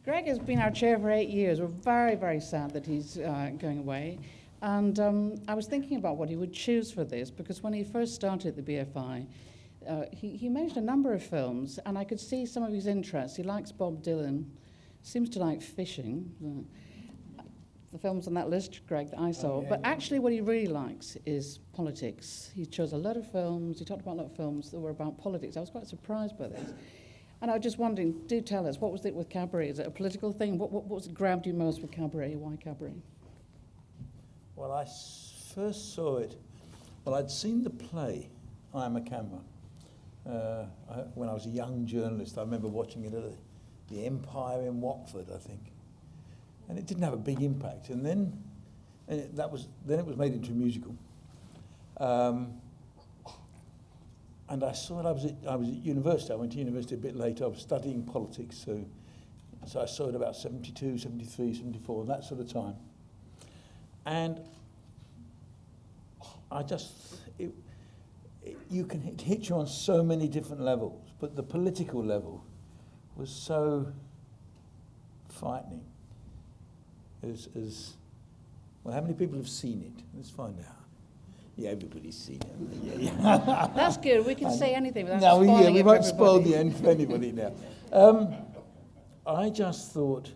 Greg has been our chair for 8 years. We're very, very sad that he's going away. And I was thinking about what he would choose for this, because when he first started the BFI, he mentioned a number of films, and I could see some of his interests. He likes Bob Dylan, seems to like fishing. The films on that list, Greg, that I saw. Oh, yeah, but yeah. actually what he really likes is politics. He chose a lot of films. He talked about a lot of films that were about politics. I was quite surprised by this. And I was just wondering, do tell us, what was it with Cabaret? Is it a political thing? What grabbed you most with Cabaret? Why Cabaret? Well, I first saw it, well, I'd seen the play, I Am a Camera, when I was a young journalist. I remember watching it at the Empire in Watford, I think. And it didn't have a big impact. And then it was made into a musical. And I saw it, I was at university. I went to university a bit later. I was studying politics, so I saw it about 72, 73, 74, that sort of time. And I just, it hits you on so many different levels, but the political level was so frightening. Well, how many people have seen it? Let's find out. Yeah, everybody's seen it. Yeah. That's good. We can say anything without No, spoiling we it won't for spoil everybody. the end for anybody now. I just thought,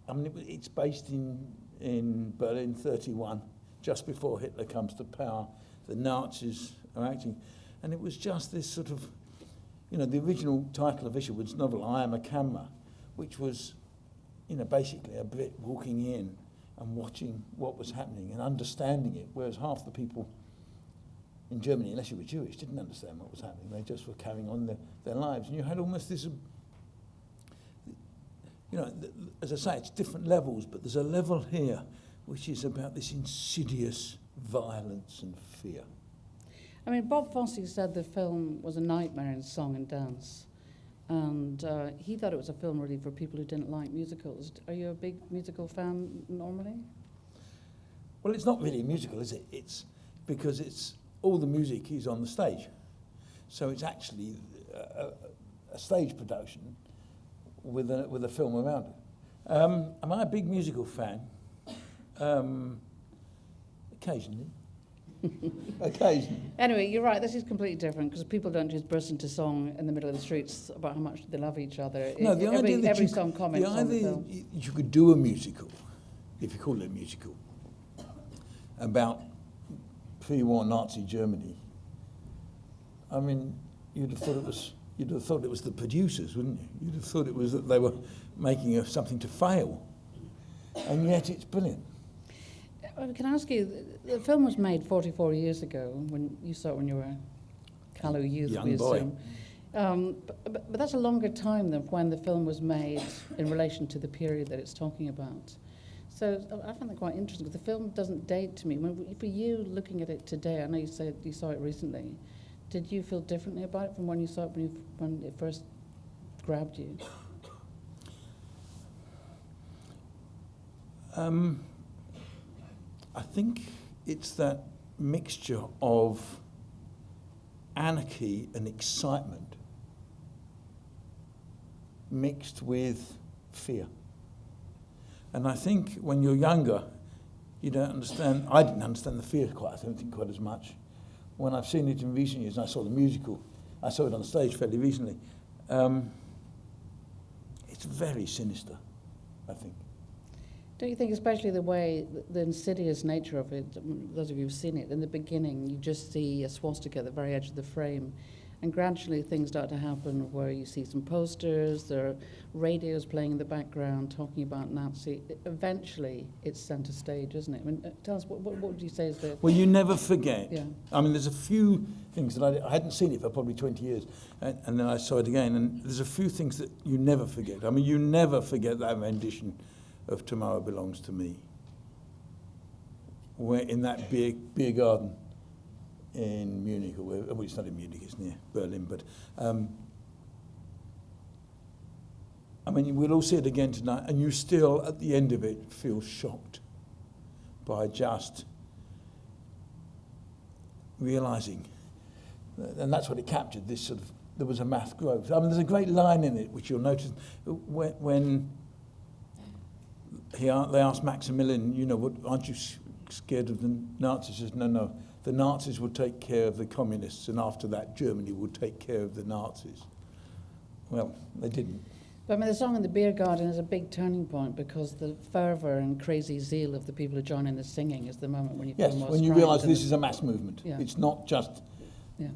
I mean, it's based in Berlin 31, just before Hitler comes to power. The Nazis are acting. And it was just this sort of, the original title of Isherwood's novel, I Am a Camera, which was, basically a Brit walking in and watching what was happening and understanding it, whereas half the people in Germany, unless you were Jewish, didn't understand what was happening. They just were carrying on their lives. And you had almost this, as I say, it's different levels, but there's a level here which is about this insidious violence and fear. I mean, Bob Fosse said the film was a nightmare in song and dance. And he thought it was a film really for people who didn't like musicals. Are you a big musical fan normally? Well, it's not really a musical, is it? It's because all the music is on the stage. So it's actually a stage production with a film around it. Am I a big musical fan? Occasionally. Occasionally. Anyway, you're right, this is completely different, because people don't just burst into song in the middle of the streets about how much they love each other. No, the idea that every song comments on the film. you could do a musical, if you call it a musical, about pre-war Nazi Germany. I mean, you'd have thought it was the producers, wouldn't you? You'd have thought it was that they were making something to fail, and yet it's brilliant. Can I ask you, the film was made 44 years ago, when you saw it when you were a callow youth, Young we boy. assume. But that's a longer time than when the film was made in relation to the period that it's talking about. So I find that quite interesting, because the film doesn't date to me. For you, looking at it today, I know you said you saw it recently, did you feel differently about it from when you saw it when it first grabbed you? I think it's that mixture of anarchy and excitement mixed with fear. And I think when you're younger, you don't understand. I didn't understand the fear I don't think quite as much. When I've seen it in recent years, and I saw the musical, I saw it on stage fairly recently, it's very sinister, I think. Don't you think, especially the way, the insidious nature of it, those of you who've seen it, in the beginning you just see a swastika at the very edge of the frame, and gradually things start to happen where you see some posters, there are radios playing in the background talking about Nazi. Eventually it's centre stage, isn't it? I mean, tell us, what would you say is the... Well, you never forget. Yeah. I mean, there's a few things that I hadn't seen it for probably 20 years, and then I saw it again, and there's a few things that you never forget. I mean, you never forget that rendition of Tomorrow Belongs to Me, where in that beer garden in Munich, or well, it's not in Munich, it's near Berlin, but I mean, we'll all see it again tonight, and you still, at the end of it, feel shocked by just realising, and that's what it captured, this sort of there was a mass growth. I mean, there's a great line in it, which you'll notice, when they asked Maximilian, you know, aren't you scared of the Nazis? He says, no, the Nazis will take care of the communists, and after that, Germany will take care of the Nazis. Well, they didn't. But I mean, the song in the beer garden is a big turning point because the fervour and crazy zeal of the people who join in the singing is the moment when you feel Yes, most when you frightened realise and this is a mass movement. Yeah. It's not just Yeah.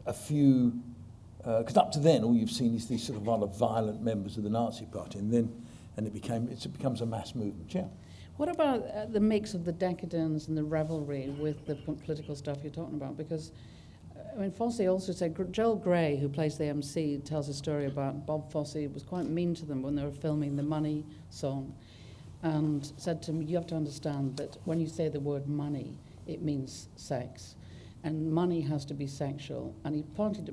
a few, because up to then all you've seen is these sort of rather violent members of the Nazi Party, and it becomes a mass movement. Yeah. What about the mix of the decadence and the revelry with the political stuff you're talking about? Because, I mean, Fosse also said, Joel Grey, who plays the MC, tells a story about Bob Fosse was quite mean to them when they were filming the Money song, and said to him, you have to understand that when you say the word money, it means sex, and money has to be sexual. And he pointed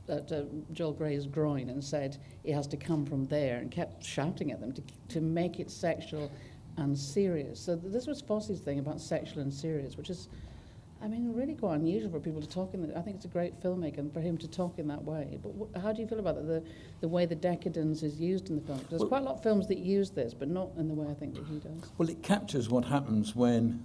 at Joel Grey's groin and said it has to come from there, and kept shouting at them to make it sexual and serious. So this was Fosse's thing about sexual and serious, which is, I mean, really quite unusual for people to talk in. I think it's a great filmmaker, and for him to talk in that way. But how do you feel about the way the decadence is used in the film? There's quite a lot of films that use this, but not in the way I think that he does. Well, it captures what happens when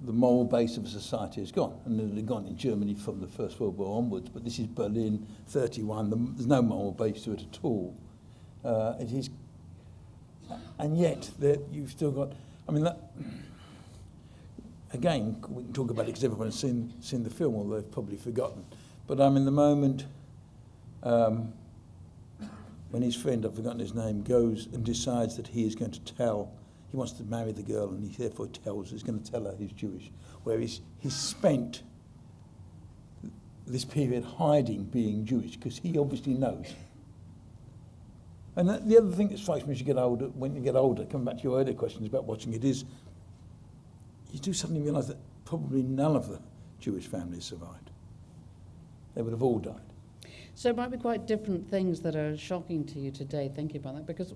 the moral base of a society is gone, and it had gone in Germany from the First World War onwards. But this is Berlin, 31. There's no moral base to it at all. It is, and yet you've still got. I mean, that, again, we can talk about it because everyone's seen the film, although they've probably forgotten. But I mean, the moment when his friend, I've forgotten his name, goes and decides that he is going to tell. He wants to marry the girl, and he therefore he's going to tell her he's Jewish. Whereas he's spent this period hiding being Jewish, because he obviously knows. And the other thing that strikes me as you get older, when you get older, coming back to your earlier questions about watching it, is you do suddenly realise that probably none of the Jewish families survived. They would have all died. So it might be quite different things that are shocking to you today, thinking about that. Because,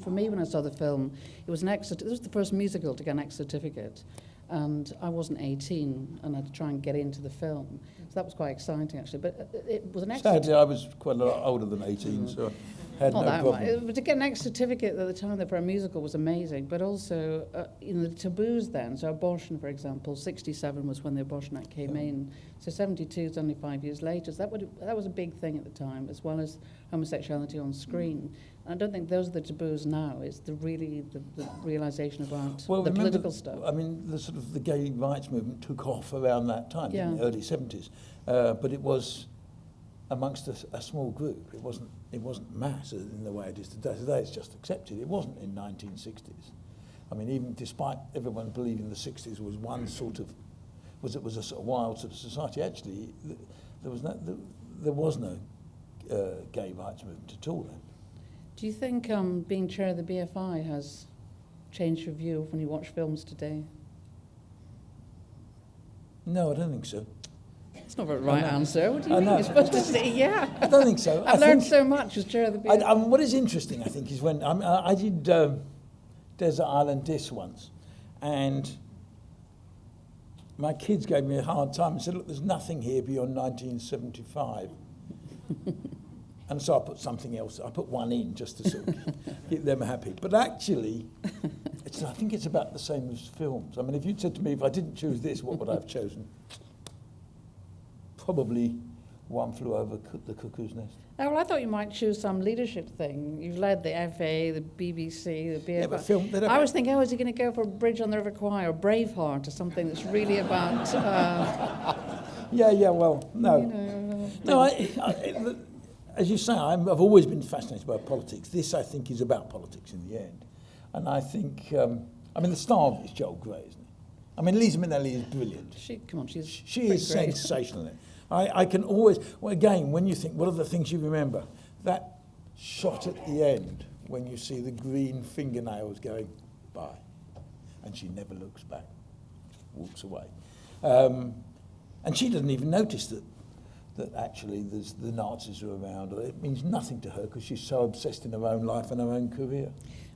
for me, when I saw the film, it was this was the first musical to get an X certificate. And I wasn't 18, and I had to try and get into the film. So that was quite exciting, actually. But it was an X certificate. Sadly, I was quite a lot older than 18, so I had no problem. But to get an X certificate at the time for a musical was amazing. But also, the taboos then, so abortion, for example, 67 was when the Abortion Act came in. So 72 is only 5 years later. So that was a big thing at the time, as well as homosexuality on screen. And I don't think those are the taboos now. It's the realisation about the political stuff. I mean, the gay rights movement took off around that time, in the early 70s. But it was amongst a small group. It wasn't mass in the way it is today. Today it's just accepted. It wasn't in 1960s. I mean, even despite everyone believing the 60s was one sort of, was a sort of wild sort of society, actually, there was no gay rights movement at all then. Do you think being chair of the BFI has changed your view of when you watch films today? No, I don't think so. It's not a right answer. What do you mean? You're supposed to say, yeah. I don't think so. I've learned so much as chair of the BFI. What is interesting, I think, is when I did Desert Island Disc once, and my kids gave me a hard time and said, look, there's nothing here beyond 1975. And so I put something else. I put one in just to sort of keep them happy. But actually, I think it's about the same as films. I mean, if you'd said to me, if I didn't choose this, what would I have chosen? Probably One Flew Over the Cuckoo's Nest. Oh, well, I thought you might choose some leadership thing. You've led the FA, the BBC, the BFI. Yeah, but film, I was thinking, is he going to go for Bridge on the River Kwai or Braveheart or something that's really about... well, no. As you say, I've always been fascinated by politics. This, I think, is about politics in the end. And I think, the star of it is Joel Grey, isn't it? I mean, Liza Minnelli is brilliant. She is sensational. I can always, again, when you think, what are the things you remember? That shot at the end, when you see the green fingernails going by, and she never looks back, walks away. And she doesn't even notice that actually the Nazis are around. It means nothing to her because she's so obsessed in her own life and her own career.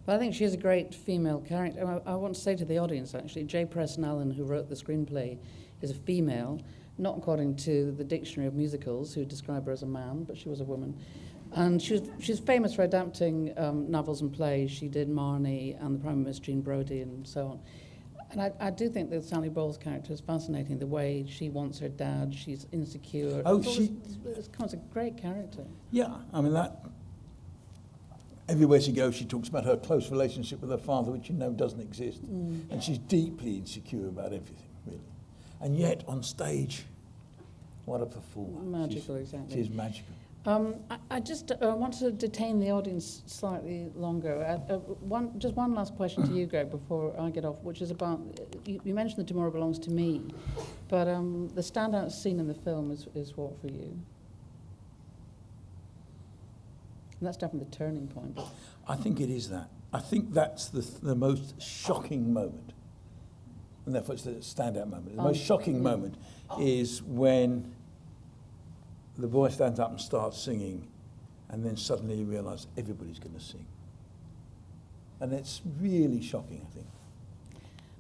But I think she's a great female character. I want to say to the audience, actually, J. Preston Allen, who wrote the screenplay, is a female, not according to the Dictionary of Musicals, who describe her as a man, but she was a woman. And she's famous for adapting novels and plays. She did Marnie and the Prime Minister Jean Brodie and so on. And I do think that Sally Bowles' character is fascinating, the way she wants her dad, she's insecure. It's a great character. Yeah, I mean, that... Everywhere she goes, she talks about her close relationship with her father, which you know doesn't exist. And she's deeply insecure about everything, really. And yet, on stage, what a performer. Magical, exactly. She's magical. I just want to detain the audience slightly longer. Just one last question to you, Greg, before I get off, which is about, you mentioned that Tomorrow Belongs to Me, but the standout scene in the film is what for you? And that's definitely the turning point. I think it is that. I think that's the most shocking moment. And therefore it's the standout moment. The most shocking moment is when the boy stands up and starts singing, and then suddenly you realise everybody's going to sing. And it's really shocking, I think.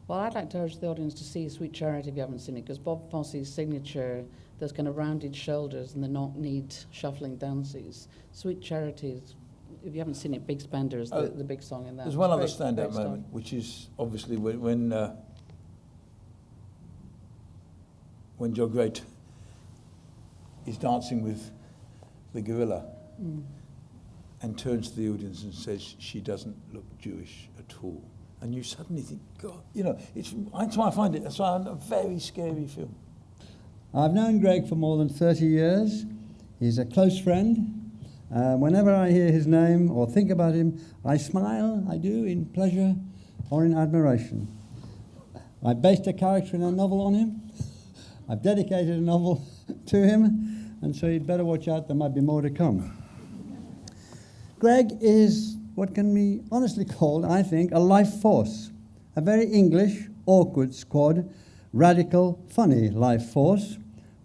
Well, I'd like to urge the audience to see Sweet Charity if you haven't seen it, because Bob Fosse's signature, those kind of rounded shoulders and the knock-kneed shuffling dances. Sweet Charity is, if you haven't seen it, Big Spender is the big song in that. There's one other standout moment, which is obviously when John Great is dancing with the gorilla and turns to the audience and says, she doesn't look Jewish at all. And you suddenly think, God, that's why I find it, that's why a very scary film. I've known Greg for more than 30 years. He's a close friend. Whenever I hear his name or think about him, I smile, I do, in pleasure or in admiration. I based a character in a novel on him. I've dedicated a novel to him, and so you'd better watch out, there might be more to come. Greg is what can be honestly called, I think, a life force. A very English, awkward squad, radical, funny life force,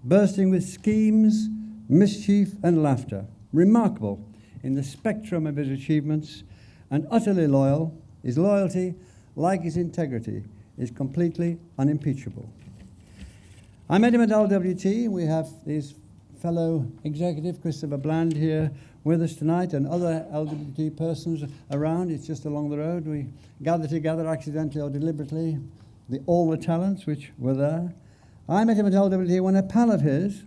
bursting with schemes, mischief and laughter. Remarkable in the spectrum of his achievements, and utterly loyal. His loyalty, like his integrity, is completely unimpeachable. I met him at LWT. We have his fellow executive, Christopher Bland, here with us tonight, and other LWT persons around. It's just along the road. We gather together accidentally or deliberately, all the talents which were there. I met him at LWT when a pal of his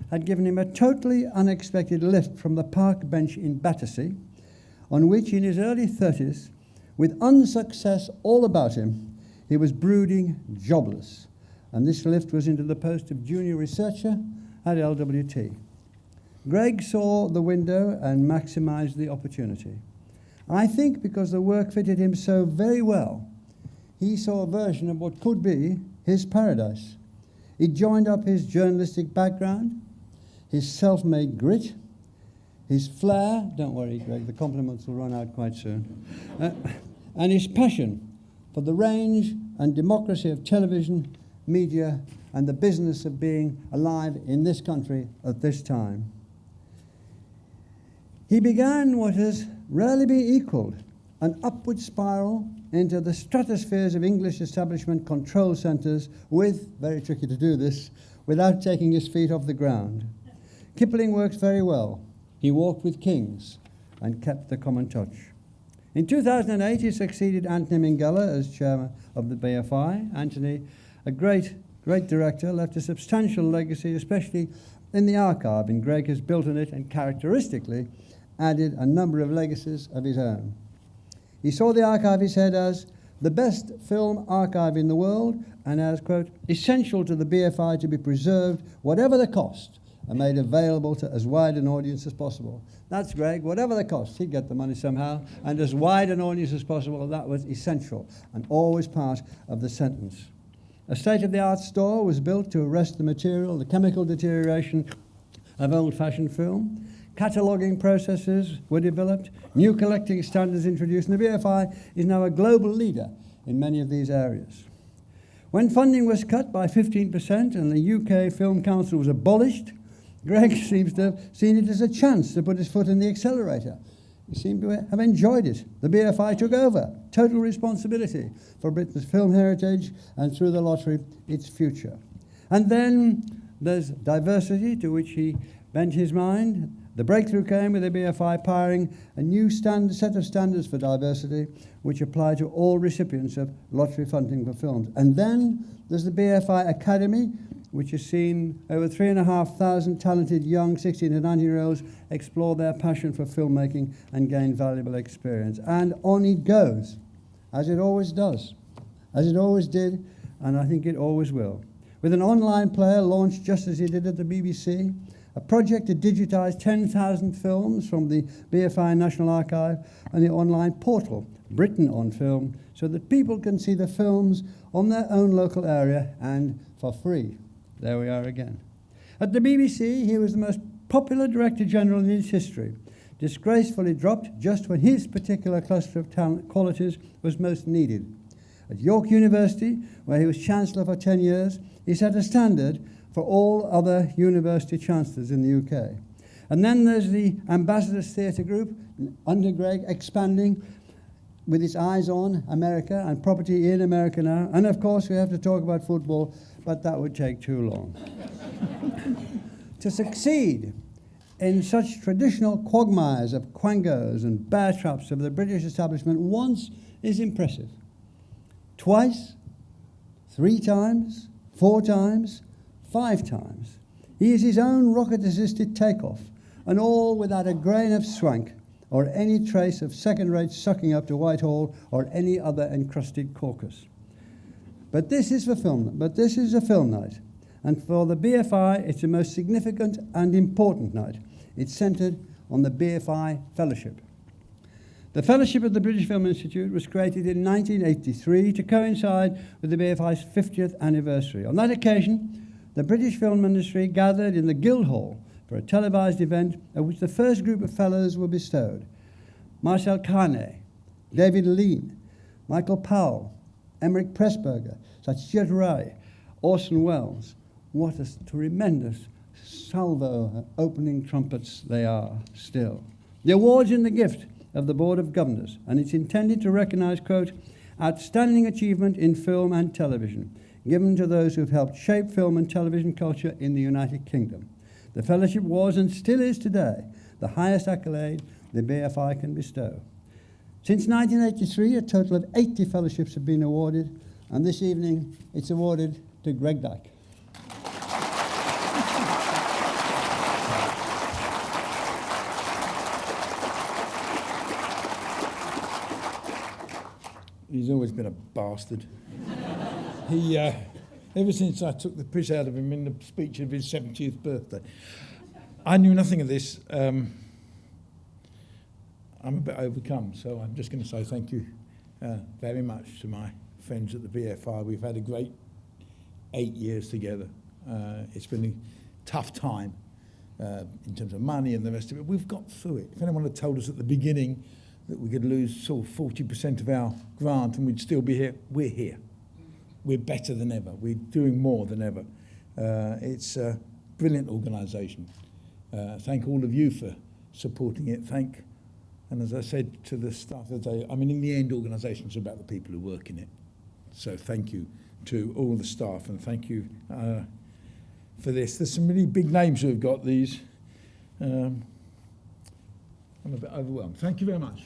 had given him a totally unexpected lift from the park bench in Battersea, on which in his early 30s, with unsuccess all about him, he was brooding jobless. And this lift was into the post of junior researcher at LWT. Greg saw the window and maximised the opportunity. I think because the work fitted him so very well, he saw a version of what could be his paradise. He joined up his journalistic background, his self-made grit, his flair, don't worry, Greg, the compliments will run out quite soon, and his passion for the range and democracy of television, media, and the business of being alive in this country at this time. He began what has rarely been equalled, an upward spiral into the stratospheres of English establishment control centres with, very tricky to do this, without taking his feet off the ground. Kipling works very well. He walked with kings and kept the common touch. In 2008, he succeeded Anthony Minghella as chairman of the BFI. Anthony, a great director, left a substantial legacy, especially in the archive, and Greg has built on it and characteristically added a number of legacies of his own. He saw the archive, he said, as the best film archive in the world and as, quote, essential to the BFI to be preserved, whatever the cost, and made available to as wide an audience as possible. That's Greg, whatever the cost, he'd get the money somehow, and as wide an audience as possible, that was essential, and always part of the sentence. A state-of-the-art store was built to arrest the material, the chemical deterioration of old-fashioned film. Cataloguing processes were developed, new collecting standards introduced, and the BFI is now a global leader in many of these areas. When funding was cut by 15% and the UK Film Council was abolished, Greg seems to have seen it as a chance to put his foot in the accelerator. He seemed to have enjoyed it. The BFI took over total responsibility for Britain's film heritage and, through the lottery, its future. And then There's diversity, to which he bent his mind. The breakthrough came with the BFI powering a new set of standards for diversity, which apply to all recipients of lottery funding for films. And then there's the Bfi Academy, which has seen over 3,500 talented young 16 to 19-year-olds explore their passion for filmmaking and gain valuable experience. And on it goes, as it always does, as it always did, and I think it always will. With an online player launched just as he did at the BBC, a project to digitise 10,000 films from the BFI National Archive, and the online portal, Britain on Film, so that people can see the films on their own local area and for free. There we are again. At the BBC, he was the most popular Director General in its history, disgracefully dropped just when his particular cluster of talent qualities was most needed. At York University, where he was Chancellor for 10 years, he set a standard for all other university chancellors in the UK. And then there's the Ambassadors Theatre Group, under Greg, expanding with its eyes on America and property in America now. And of course, we have to talk about football, but that would take too long. To succeed in such traditional quagmires of quangos and bear traps of the British establishment once is impressive. Twice, 3 times, 4 times, 5 times. He is his own rocket-assisted takeoff, and all without a grain of swank or any trace of second-rate sucking up to Whitehall or any other encrusted caucus. But this is a film night, and for the BFI, it's the most significant and important night. It's centred on the Bfi Fellowship. The Fellowship of the British Film Institute was created in 1983 to coincide with the BFI's 50th anniversary. On that occasion, the British film industry gathered in the Guildhall for a televised event at which the first group of fellows were bestowed. Marcel Carnet, David Lean, Michael Powell, Emmerich Pressburger, Satyajit Ray, Orson Welles. What a tremendous salvo opening trumpets they are still. The award's in the gift of the Board of Governors, and it's intended to recognise, quote, outstanding achievement in film and television, given to those who've helped shape film and television culture in the United Kingdom. The fellowship was, and still is today, the highest accolade the BFI can bestow. Since 1983, a total of 80 fellowships have been awarded, and this evening it's awarded to Greg Dyke. He's always been a bastard. Ever since I took the piss out of him in the speech of his 70th birthday, I knew nothing of this. I'm a bit overcome, so I'm just going to say thank you very much to my friends at the BFI. We've had a great 8 years together. It's been a tough time in terms of money and the rest of it. We've got through it. If anyone had told us at the beginning that we could lose sort of 40% of our grant and we'd still be here, we're here. We're better than ever. We're doing more than ever. It's a brilliant organisation. Thank all of you for supporting it. And as I said to the staff the other day, I mean, in the end, organisations are about the people who work in it. So thank you to all the staff, and thank you for this. There's some really big names who have got these. I'm a bit overwhelmed. Thank you very much.